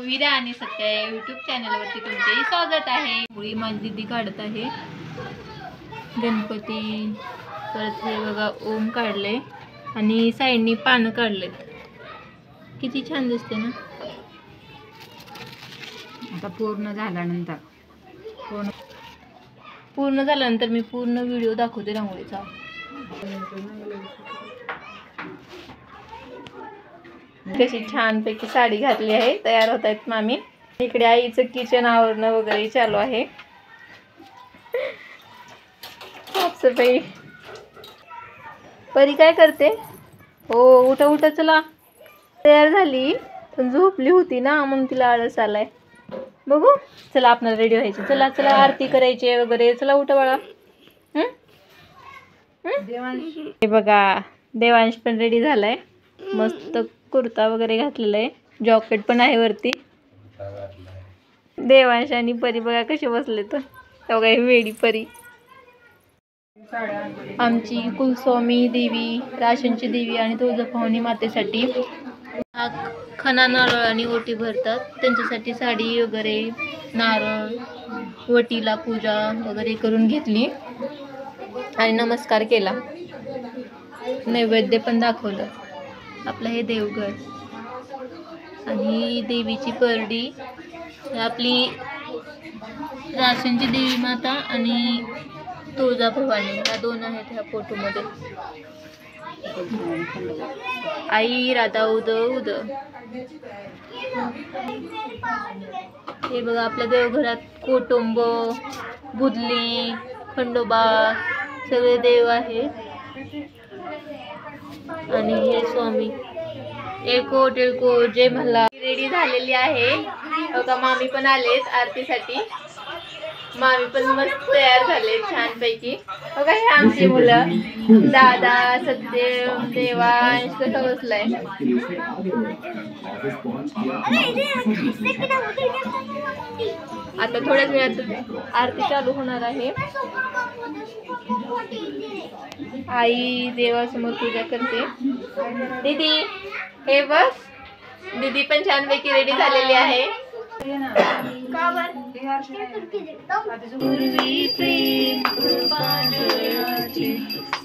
विरा आणि सत्य यूट्यूब चॅनलवरती तुमचेही स्वागत आहे। मुळी माझी दीदी काढत आहे गणपती, परत हे बघा ओम काढले आणि साईडनी पानं काढलेत। किती छान दिसते ना। आता पूर्ण झाल्यानंतर मी पूर्ण व्हिडिओ दाखवते रांगोळीचा। कशी छान पैकी साडी घातली आहे, तयार होत आहेत मामी। इकडे आईचं किचन आवरणं वगैरे चालू आहे, साफसफाई। परी काय करते? हो उठा उठा, चला। तयार झाली पण झोपली होती ना, म्हणून तिला आळस आलाय। बघू, चला आपल्याला रेडी व्हायचं। चला चला, आरती करायची वगैरे। चला उठा बाळा। हे बघा देवांश पण रेडी झालाय, मस्त कुर्ता वगैरे घातलेला आहे, जॉकेट पण आहे वरती। देवांश आणि परी बघा कसे बसले तर, बघा वेडी परी। आमची कुलस्वामी देवी, राशनची देवी आणि तुळजाभवानी मातेसाठी खणा नारळ आणि ओटी भरतात, त्यांच्यासाठी साडी वगैरे, नारळ, वटीला पूजा वगैरे करून घेतली आणि नमस्कार केला, नैवेद्य पण दाखवलं। आपलं हे देवघर आणि देवीची परडी, आपली राशनची देवी माता आणि तुळजाभवानी, ह्या दोन आहेत ह्या फोटोमध्ये। आई राधा उद उद। हे बघा आपल्या देवघरात कुटुंब, बुदली, खंडोबा सगळे देव आहेत आणि हे स्वामी। एलको टेलको जय मल्हार। रेडी झालेली आहे बघा, मामी पण आलेत आरतीसाठी। मामी पण मस्त तयार झाले छान पैकी। बघा हे आमची मुलं, दादा, सत्यम, देवांश कसा बसलाय। आता थोड्याच वेळात आरती चालू होणार आहे। आई देवासमोर पूजा करते। दीदी हे बस, दीदी पण छान पैकी रेडी झालेली आहे।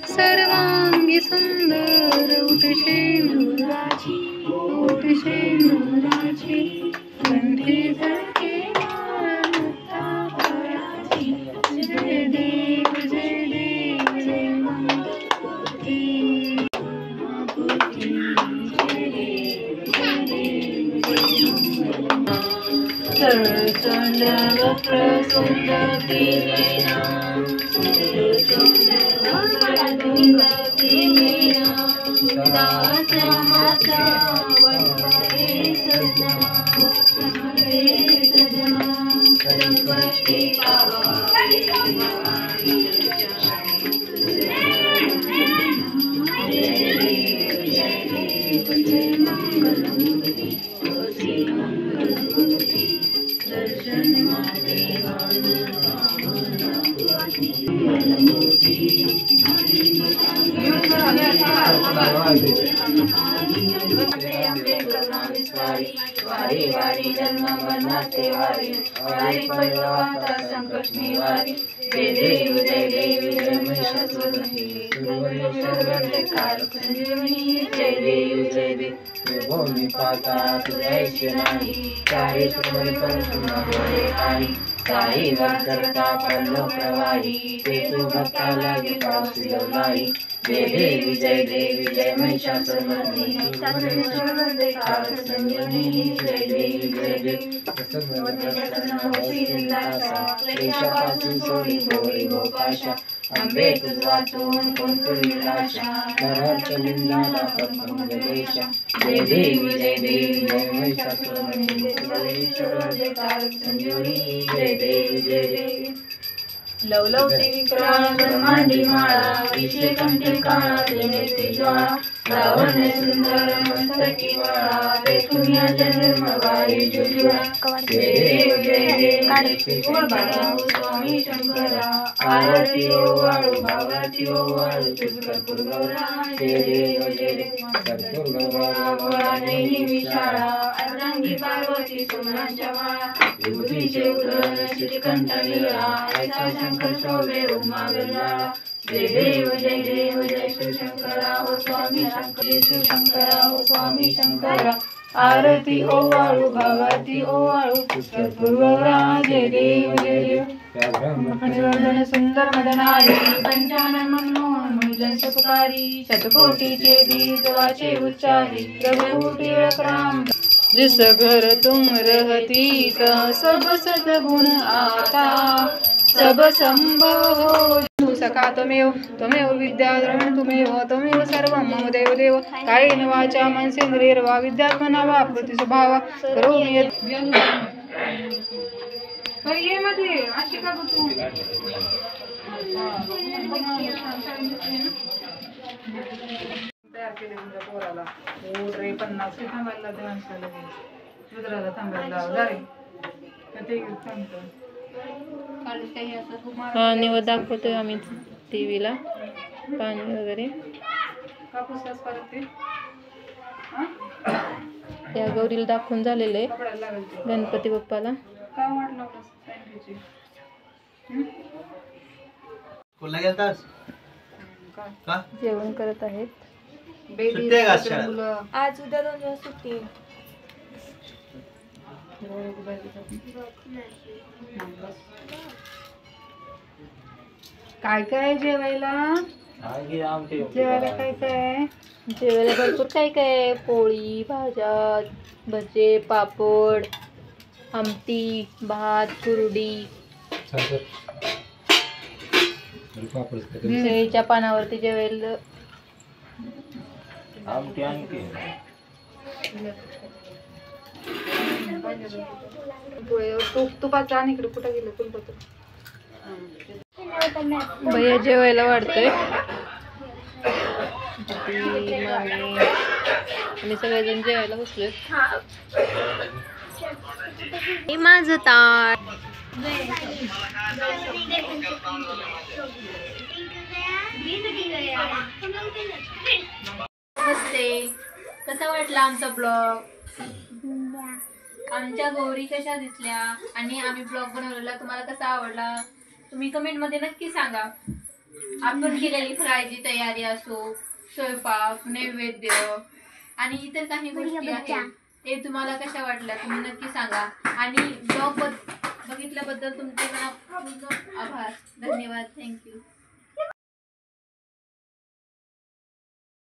सर्वांगी सुंदर उठशे नूराची, उठशे नूराची, कंठी झळके जय देव जय देव जय मंगलमूर्ती, वारी वारी जन्म मरणाचे वारी, वारी पर्वता संकट निवारी, जय देव जय देव जय महिषासुरमर्दिनी, जय देव जय देव भूमी पाता तुझ्याशी नाही, काही सुमन परतुना बोले काही, काही वाद करता पडलो प्रवाही, ते तू भक्ता लागे पाऊस देवलाई, जय देवी जय देवी जय महिषासुरमर्दिनी, संजीवनी, जय देवी जय देवी क्लेशापासून सोडी भोळी गोपाशा, अंबे तुझ वाचून कोण पुरविल आशा, नरहरच्या निंदाला पंगदेशा, जय देवी जय देवी जय महिषासुरमर्दिनी, संजीवनी, जय देवी जय देवी। लवलव देवी प्राण ब्रह्मांडी माळा, विषय कंठी काळा ते ज्वाळा, लावण्य सुंदर मस्तकी बाळा तेथून या जन्मवाई जुजुळा जय देव जय देव श्री बाळा स्वामी शंकरा आरती ओवाळू भावाती ओवाळू तुझकर गौरा जय देव जय देव गौरा गोळा नेही विशाळा अर्धांगी पार्वती सोनाच्या माळा विभूतीचे उदर श्रीकंठ लीळा ऐसा शंकर शोभे उमा वेलाळा जय देव जय शिवशंकरा हो स्वामी शंकर शिवशंकरा हो स्वामी शंकरा आरती ओवाळू भावाती ओवाळू गौरा जय देव मणिवर्धन सुंदर मदनारी पंचानन मनमोहन मुजन सुखकारी शतकोटीचे बीज वाचे उच्चारी प्रभु टिळक राम जिस घर तुम रहती सब सद्गुण आता सब संभव हो सखा त्वमेव विद्याद्रविण त्वमेव सर्वं मम देव देव कायेन वाचा मनसेन्द्रियर्वा विद्यात्मना वा प्रति स्वभावा करोमि यत् मध्ये अशी का तू तयार केले तुमच्या पोराला रे 50 थांबायला देवांशाला रुद्राला थांबायला जाय ते थांबतो हा निवड दाखवतोय आम्ही टीव्हीला पाणी वगैरे कापूस परत ते या गौरीला दाखवून झालेलं आहे कपड्याला लागेल ते गणपती बाप्पाला काय वाटलं सँडविच कोल्हा गेलतास का जेवण करत आहेत बेबी आज उद्या 2 दिवस सुट्टी आहे. काय काय जेवायला जेवायला काय काय जेवायला भरपूर काय काय पोळी भाज्या भजे पापड आमटी भात कुरडी केळीच्या पानावरती जेवायला तुपाचा आणि इकडे कुठं गेलं तुलपत्र भैया जेवायला वाढतोय आम्ही सगळेजण जेवायला बसलोय माझं ताट नमस्ते कसा वाटला आमचा ब्लॉग आमच्या गौरी कशा दिसल्या आणि आम्ही ब्लॉग बनवलेला तुम्हाला कसा आवडला तुम्ही कमेंट मध्ये नक्की सांगा आपण केलेली फ्रायची तयारी असो स्वयंपाक नैवेद्य आणि इतर काही गोष्टी आहेत ते तुम्हाला कशा वाटल्या तुम्ही नक्की सांगा आणि ब्लॉग बघितल्याबद्दल तुमचे मनापासून आभार धन्यवाद थँक्यू